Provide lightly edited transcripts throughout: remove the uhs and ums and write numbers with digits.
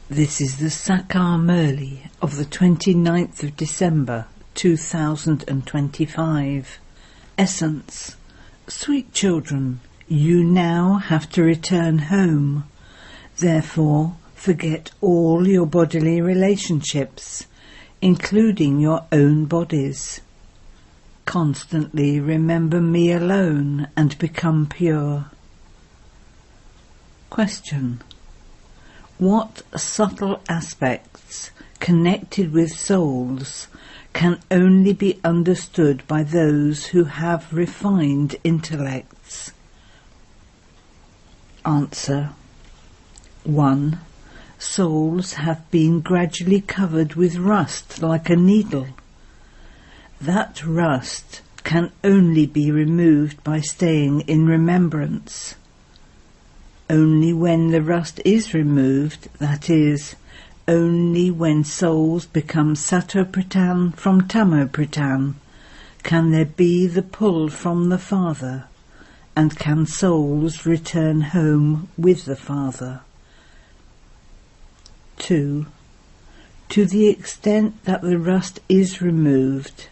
This is the Sakar Murli of the 29th of December 2025. Essence. Sweet children, you now have to return home. Therefore, forget all your bodily relationships, including your own bodies. Constantly remember me alone and become pure. Question. What subtle aspects connected with souls can only be understood by those who have refined intellects? Answer. 1. Souls have been gradually covered with rust like a needle. That rust can only be removed by staying in remembrance. Only when the rust is removed, that is, only when souls become Sato-Pradhan from Tamo-Pradhan, can there be the pull from the Father, and can souls return home with the Father. 2. To the extent that the rust is removed,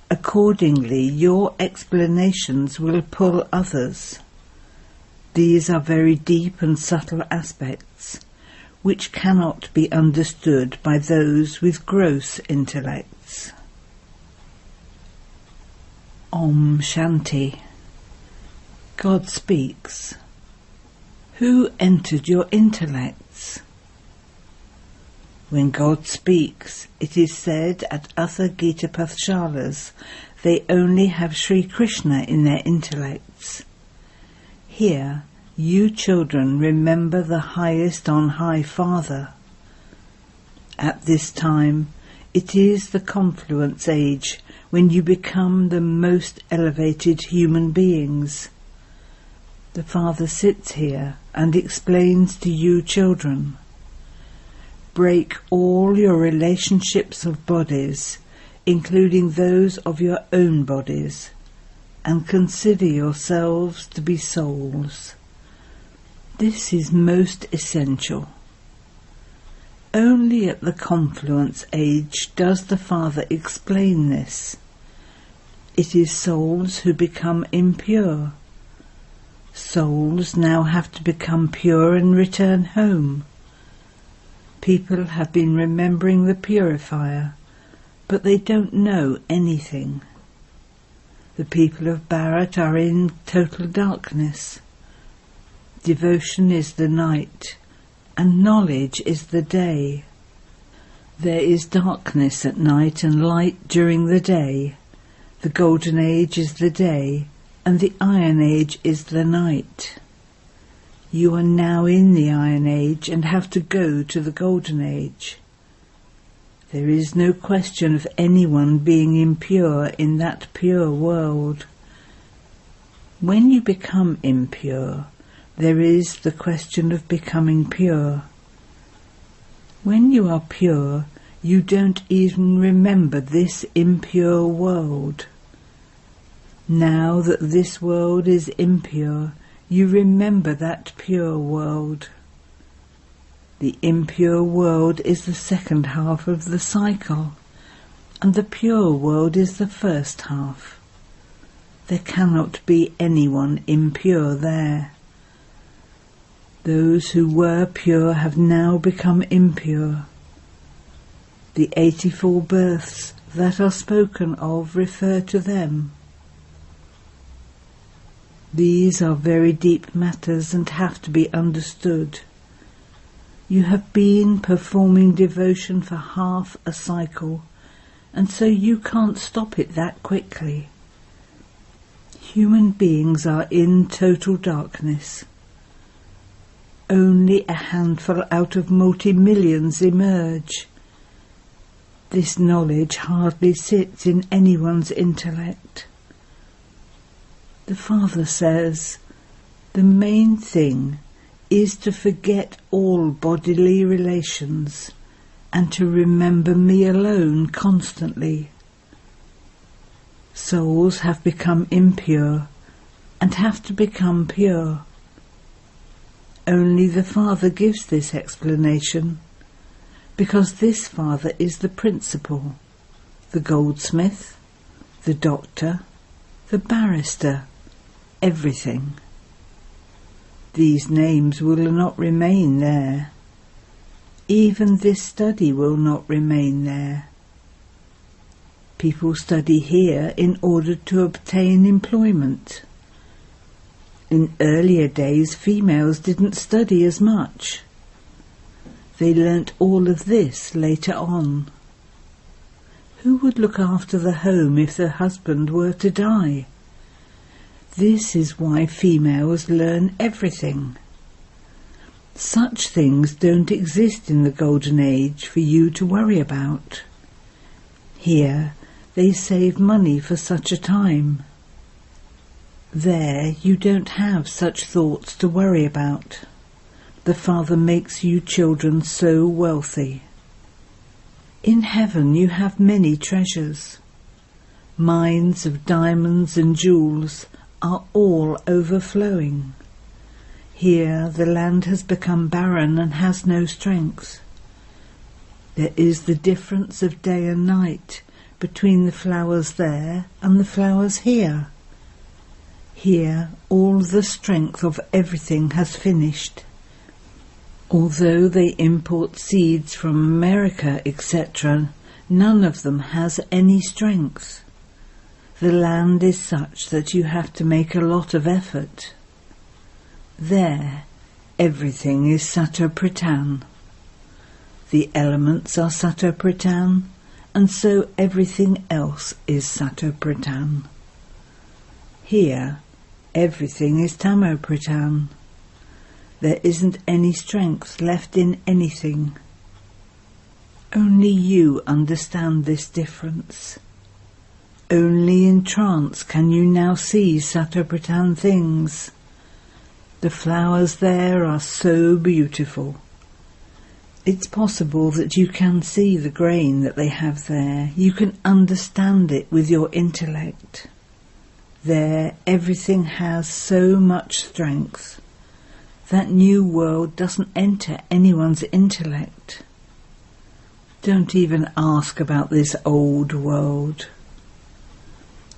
accordingly your explanations will pull others. These are very deep and subtle aspects, which cannot be understood by those with gross intellects. Om Shanti. God speaks. Who entered your intellects? When God speaks, it is said at other Gita Pathshalas they only have Sri Krishna in their intellects. Here, you children remember the highest on high Father. At this time, it is the confluence age when you become the most elevated human beings. The Father sits here and explains to you children. Break all your relationships of bodies, including those of your own bodies, and consider yourselves to be souls. This is most essential. Only at the confluence age does the Father explain this. It is souls who become impure. Souls now have to become pure and return home. People have been remembering the purifier, but they don't know anything. The people of Bharat are in total darkness. Devotion is the night, and knowledge is the day. There is darkness at night and light during the day. The golden age is the day, and the iron age is the night. You are now in the iron age and have to go to the golden age. There is no question of anyone being impure in that pure world. When you become impure, there is the question of becoming pure. When you are pure, you don't even remember this impure world. Now that this world is impure, you remember that pure world. The impure world is the second half of the cycle, and the pure world is the first half. There cannot be anyone impure there. Those who were pure have now become impure. The 84 births that are spoken of refer to them. These are very deep matters and have to be understood. You have been performing devotion for half a cycle, and so you can't stop it that quickly. Human beings are in total darkness. Only a handful out of multi-millions emerge. This knowledge hardly sits in anyone's intellect. The Father says, the main thing is to forget all bodily relations and to remember me alone constantly. Souls have become impure and have to become pure. Only the Father gives this explanation, because this father is the principal, the goldsmith, the doctor, the barrister, everything. These names will not remain there. Even this study will not remain there. People study here in order to obtain employment. In earlier days, females didn't study as much. They learnt all of this later on. Who would look after the home if the husband were to die? This is why females learn everything. Such things don't exist in the Golden Age for you to worry about. Here, they save money for such a time. There, you don't have such thoughts to worry about. The Father makes you children so wealthy. In heaven you have many treasures. Mines of diamonds and jewels are all overflowing. Here the land has become barren and has no strength. There is the difference of day and night between the flowers there and the flowers here. Here all the strength of everything has finished. Although they import seeds from America, etc., none of them has any strength. The land is such that you have to make a lot of effort. There, everything is Sato-Pradhan. The elements are Sato-Pradhan, and so everything else is Sato-Pradhan. Here, everything is Tamo-Pradhan. There isn't any strength left in anything. Only you understand this difference. Only in trance can you now see Sato-Pradhan things. The flowers there are so beautiful. It's possible that you can see the grain that they have there. You can understand it with your intellect. There, everything has so much strength. That new world doesn't enter anyone's intellect. Don't even ask about this old world.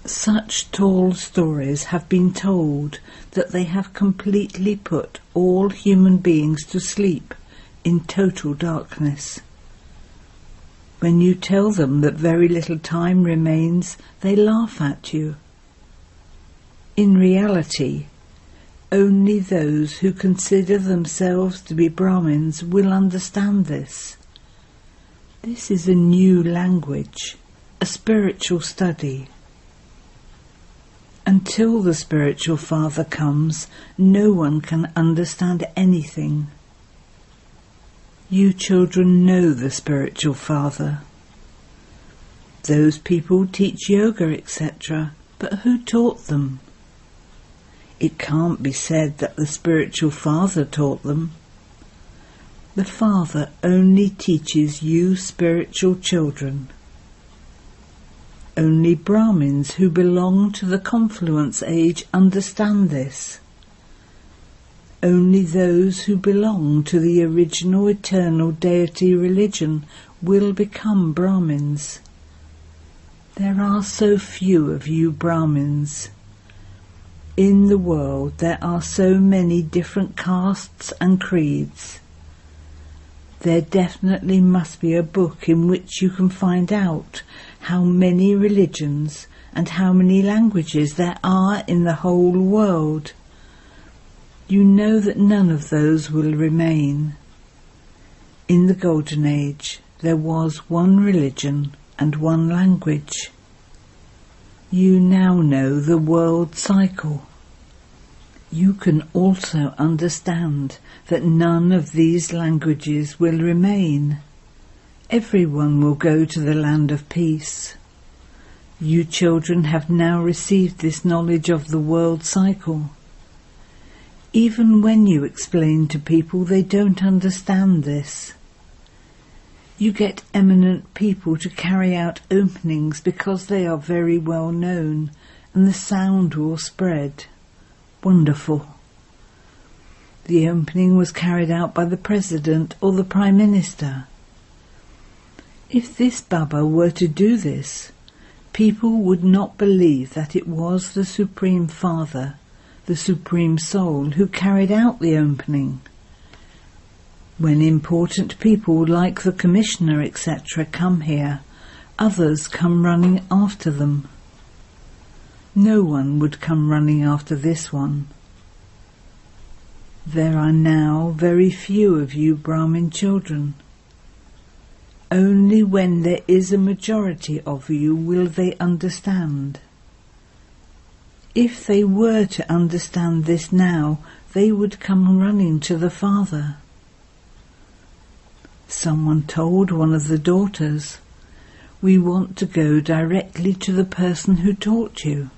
Such tall stories have been told that they have completely put all human beings to sleep in total darkness. When you tell them that very little time remains, they laugh at you. In reality, only those who consider themselves to be Brahmins will understand this. This is a new language, a spiritual study. Until the spiritual father comes, no one can understand anything. You children know the spiritual father. Those people teach yoga, etc., but who taught them? It can't be said that the spiritual father taught them. The Father only teaches you spiritual children. Only Brahmins who belong to the confluence age understand this. Only those who belong to the original eternal deity religion will become Brahmins. There are so few of you Brahmins. In the world there are so many different castes and creeds. There definitely must be a book in which you can find out how many religions and how many languages there are in the whole world. You know that none of those will remain. In the Golden Age, there was one religion and one language. You now know the world cycle. You can also understand that none of these languages will remain. Everyone will go to the land of peace. You children have now received this knowledge of the world cycle. Even when you explain to people, they don't understand this. You get eminent people to carry out openings because they are very well known, and the sound will spread. Wonderful. The opening was carried out by the President or the Prime Minister. If this Baba were to do this, people would not believe that it was the Supreme Father, the Supreme Soul, who carried out the opening. When important people like the Commissioner, etc., come here, others come running after them. No one would come running after this one. There are now very few of you Brahmin children. Only when there is a majority of you will they understand. If they were to understand this now, they would come running to the Father. Someone told one of the daughters, "We want to go directly to the person who taught you."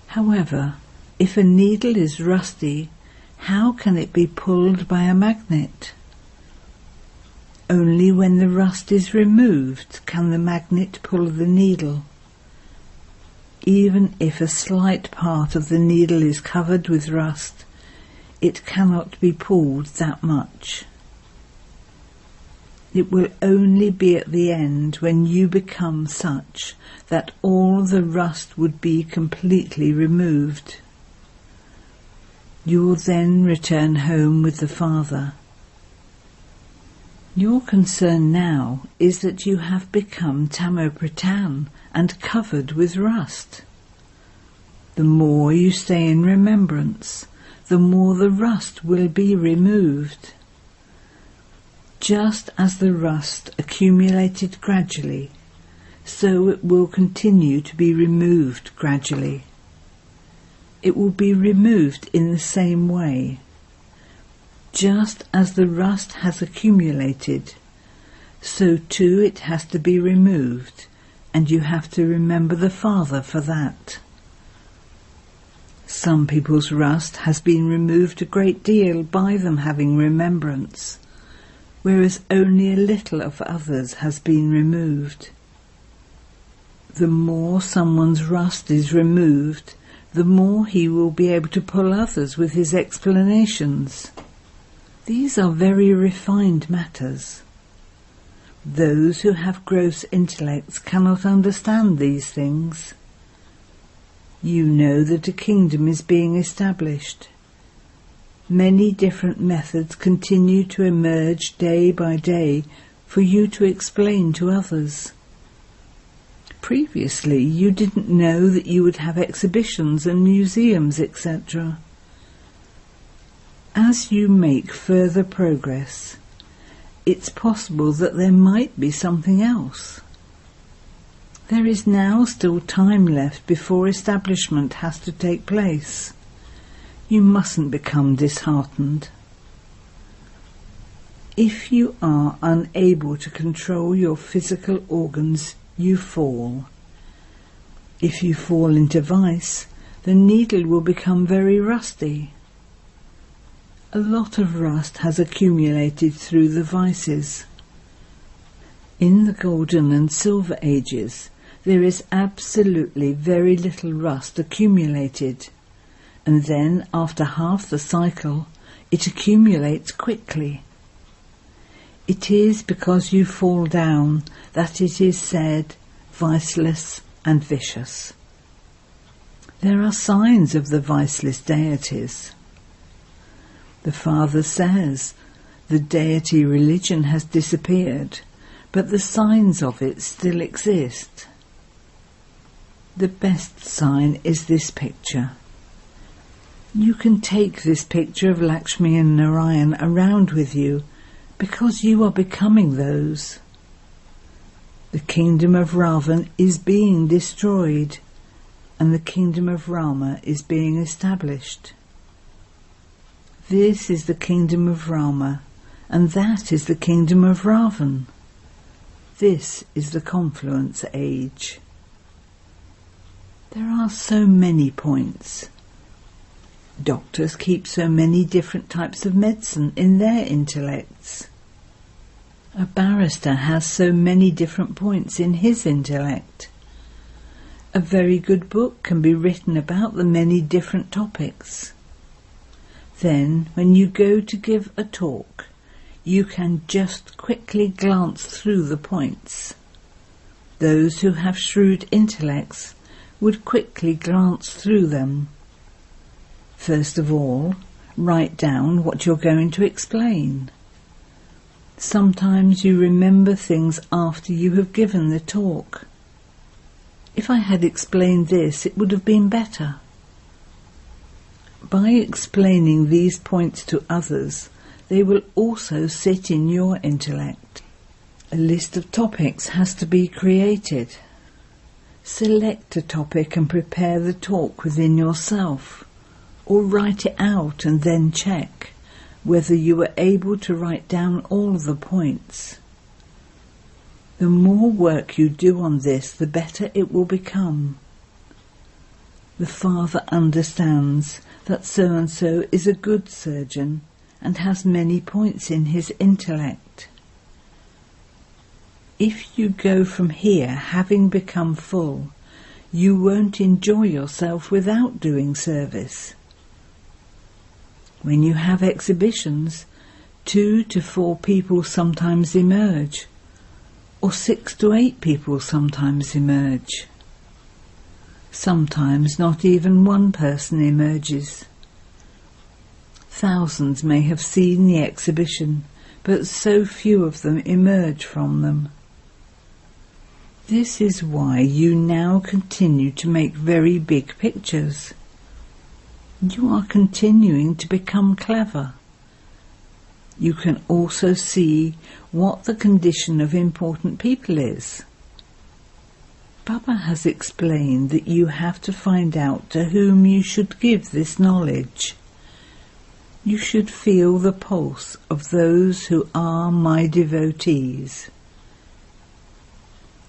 However, if a needle is rusty, how can it be pulled by a magnet? Only when the rust is removed can the magnet pull the needle. Even if a slight part of the needle is covered with rust, it cannot be pulled that much. It will only be at the end when you become such that all the rust would be completely removed. You will then return home with the Father. Your concern now is that you have become Tamopratan and covered with rust. The more you stay in remembrance, the more the rust will be removed. Just as the rust accumulated gradually, so it will continue to be removed gradually. It will be removed in the same way. Just as the rust has accumulated, so too it has to be removed, and you have to remember the Father for that. Some people's rust has been removed a great deal by them having remembrance, whereas only a little of others has been removed. The more someone's rust is removed, the more he will be able to pull others with his explanations. These are very refined matters. Those who have gross intellects cannot understand these things. You know that a kingdom is being established. Many different methods continue to emerge day by day for you to explain to others. Previously, you didn't know that you would have exhibitions and museums, etc. As you make further progress, it's possible that there might be something else. There is now still time left before establishment has to take place. You mustn't become disheartened. If you are unable to control your physical organs, you fall. If you fall into vice, the needle will become very rusty. A lot of rust has accumulated through the vices. In the Golden and Silver Ages, there is absolutely very little rust accumulated, and then after half the cycle, it accumulates quickly. It is because you fall down that it is said viceless and vicious. There are signs of the viceless deities. The Father says the deity religion has disappeared, but the signs of it still exist. The best sign is this picture. You can take this picture of Lakshmi and Narayan around with you because you are becoming those. The kingdom of Ravan is being destroyed and the kingdom of Rama is being established. This is the kingdom of Rama, and that is the kingdom of Ravan. This is the confluence age. There are so many points. Doctors keep so many different types of medicine in their intellects. A barrister has so many different points in his intellect. A very good book can be written about the many different topics. Then, when you go to give a talk, you can just quickly glance through the points. Those who have shrewd intellects would quickly glance through them. First of all, write down what you're going to explain. Sometimes you remember things after you have given the talk. If I had explained this, it would have been better. By explaining these points to others, they will also sit in your intellect. A list of topics has to be created. Select a topic and prepare the talk within yourself, or write it out and then check whether you were able to write down all the points. The more work you do on this, the better it will become. The Father understands that so-and-so is a good surgeon and has many points in his intellect. If you go from here having become full, you won't enjoy yourself without doing service. When you have exhibitions, 2 to 4 people sometimes emerge, or 6 to 8 people sometimes emerge. Sometimes not even one person emerges. Thousands may have seen the exhibition, but so few of them emerge from them. This is why you now continue to make very big pictures. You are continuing to become clever. You can also see what the condition of important people is. Baba has explained that you have to find out to whom you should give this knowledge. You should feel the pulse of those who are my devotees.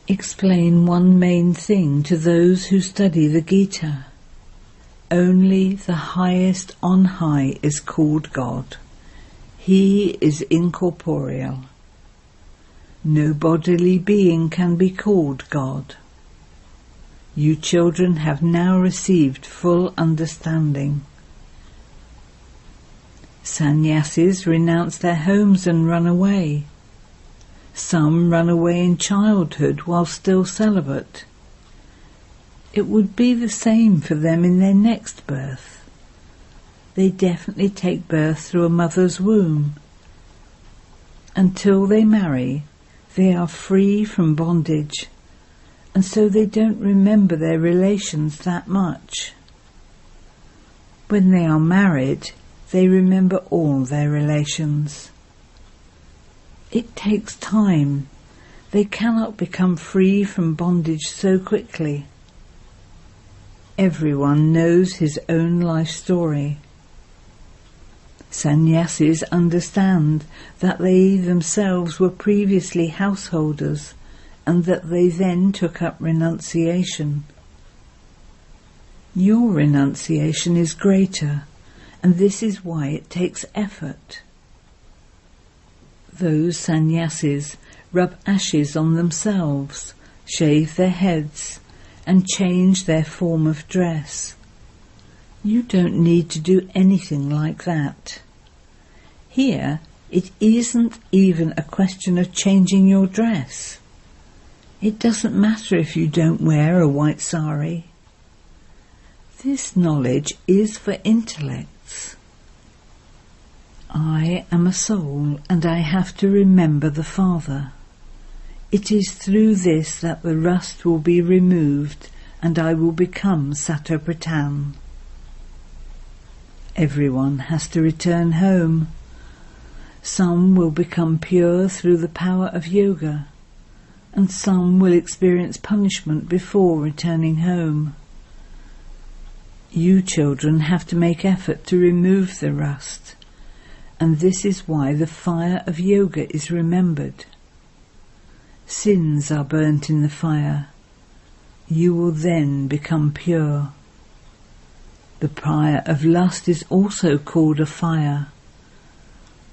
Explain one main thing to those who study the Gita. Only the highest on high is called God. He is incorporeal. No bodily being can be called God. You children have now received full understanding. Sannyasis renounce their homes and run away. Some run away in childhood while still celibate. It would be the same for them in their next birth. They definitely take birth through a mother's womb. Until they marry, they are free from bondage, and so they don't remember their relations that much. When they are married, they remember all their relations. It takes time. They cannot become free from bondage so quickly. Everyone knows his own life story. Sannyasis understand that they themselves were previously householders and that they then took up renunciation. Your renunciation is greater, and this is why it takes effort. Those sannyasis rub ashes on themselves, shave their heads, and change their form of dress. You don't need to do anything like that. Here, it isn't even a question of changing your dress. It doesn't matter if you don't wear a white sari. This knowledge is for intellects. I am a soul, and I have to remember the Father. It is through this that the rust will be removed, and I will become Satopratan. Everyone has to return home. Some will become pure through the power of yoga, and some will experience punishment before returning home. You children have to make effort to remove the rust, and this is why the fire of yoga is remembered. Sins are burnt in the fire. You will then become pure. The fire of lust is also called a fire.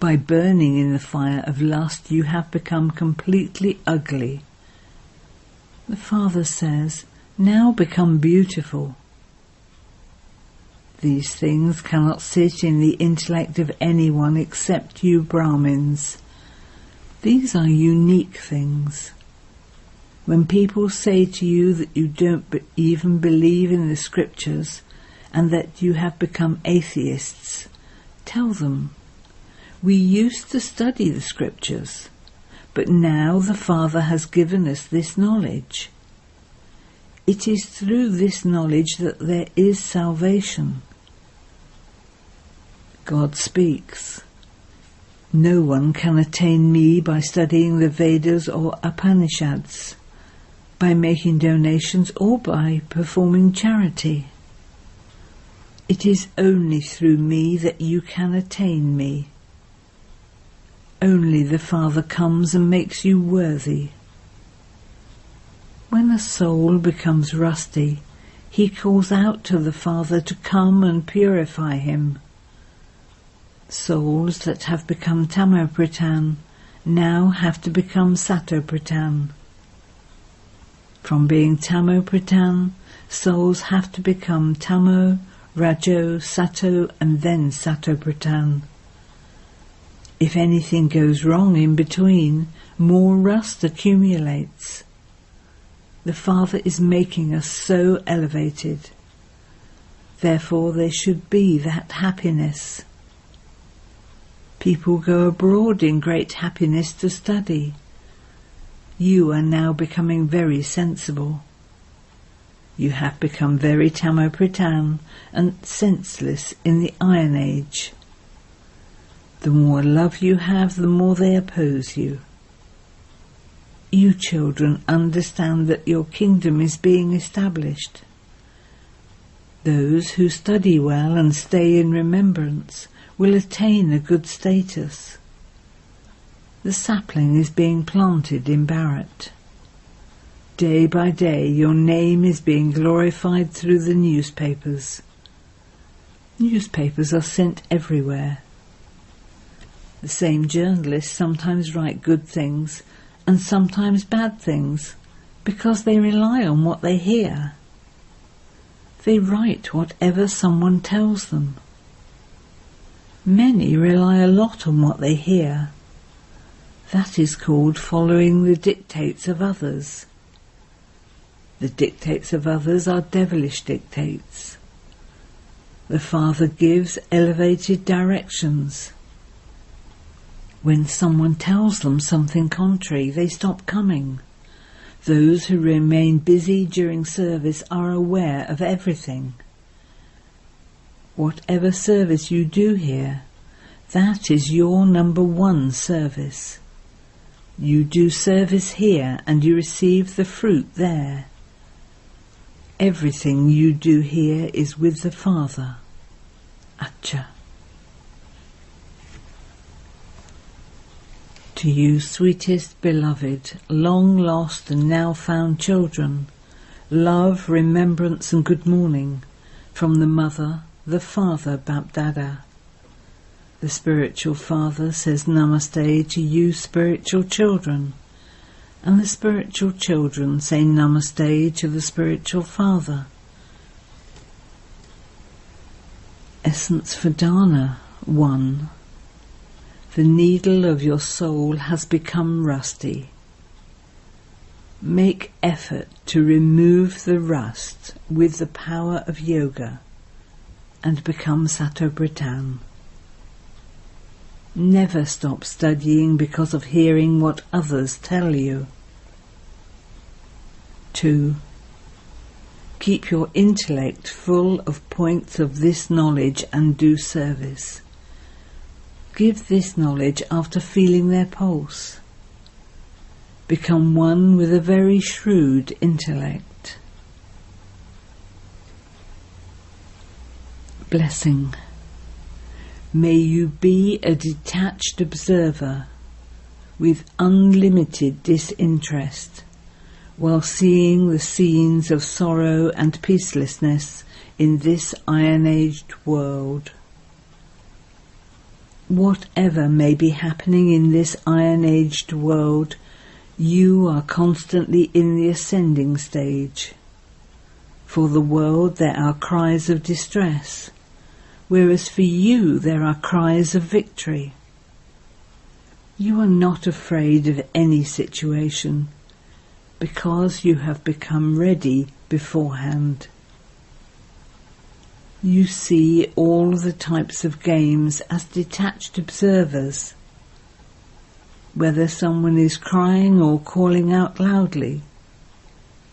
By burning in the fire of lust, you have become completely ugly. The Father says, now become beautiful. These things cannot sit in the intellect of anyone except you Brahmins, These are unique things. When people say to you that you don't even believe in the scriptures and that you have become atheists, tell them, we used to study the scriptures, but now the Father has given us this knowledge. It is through this knowledge that there is salvation. God speaks. No one can attain me by studying the Vedas or Upanishads, by making donations or by performing charity. It is only through me that you can attain me. Only the Father comes and makes you worthy. When a soul becomes rusty, he calls out to the Father to come and purify him. Souls that have become Tamopratan now have to become Satopratan. From being Tamopratan, souls have to become Tamo, Rajo, Sato and then Satopratan. If anything goes wrong in between, more rust accumulates. The Father is making us so elevated. Therefore there should be that happiness. People go abroad in great happiness to study. You are now becoming very sensible. You have become very Tamopratan and senseless in the Iron Age. The more love you have, the more they oppose you. You children understand that your kingdom is being established. Those who study well and stay in remembrance will attain a good status. The sapling is being planted in Bharat. Day by day your name is being glorified through the newspapers. Newspapers are sent everywhere. The same journalists sometimes write good things and sometimes bad things because they rely on what they hear. They write whatever someone tells them. Many rely a lot on what they hear. That is called following the dictates of others. The dictates of others are devilish dictates. The Father gives elevated directions. When someone tells them something contrary, they stop coming. Those who remain busy during service are aware of everything. Whatever service you do here, that is your number one service. You do service here and you receive the fruit there. Everything you do here is with the Father. Acha. To you, sweetest beloved, long lost and now found children, love, remembrance and good morning from the Mother, the Father, Bapdada. The spiritual Father says Namaste to you spiritual children, and the spiritual children say Namaste to the spiritual Father. Essence for Dana 1. The needle of your soul has become rusty. Make effort to remove the rust with the power of yoga and become Satopratan. Never stop studying because of hearing what others tell you. 2. Keep your intellect full of points of this knowledge and do service. Give this knowledge after feeling their pulse. Become one with a very shrewd intellect. Blessing. May you be a detached observer with unlimited disinterest while seeing the scenes of sorrow and peacelessness in this iron-aged world. Whatever may be happening in this iron-aged world, you are constantly in the ascending stage. For the world there are cries of distress, whereas for you there are cries of victory. You are not afraid of any situation because you have become ready beforehand. You see all the types of games as detached observers. Whether someone is crying or calling out loudly,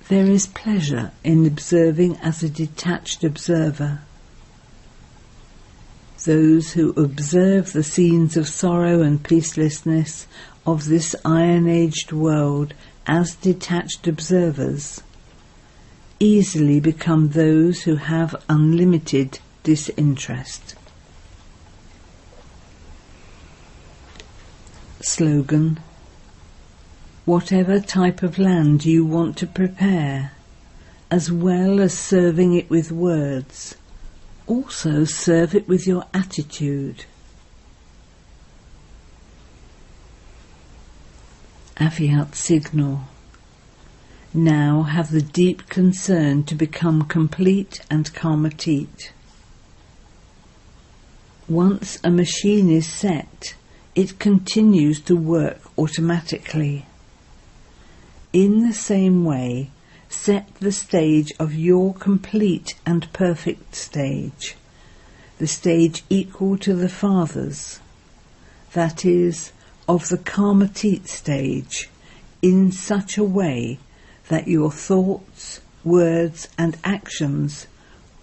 there is pleasure in observing as a detached observer. Those who observe the scenes of sorrow and peacelessness of this iron-aged world as detached observers easily become those who have unlimited disinterest. Slogan: whatever type of land you want to prepare, as well as serving it with words, also serve it with your attitude. Aviat signal. Now have the deep concern to become complete and karmatit. Once a machine is set, it continues to work automatically. In the same way, set the stage of your complete and perfect stage, the stage equal to the Father's, that is, of the karmatit stage, in such a way that your thoughts, words and actions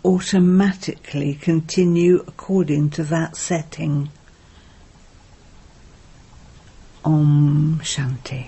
automatically continue according to that setting. Om Shanti.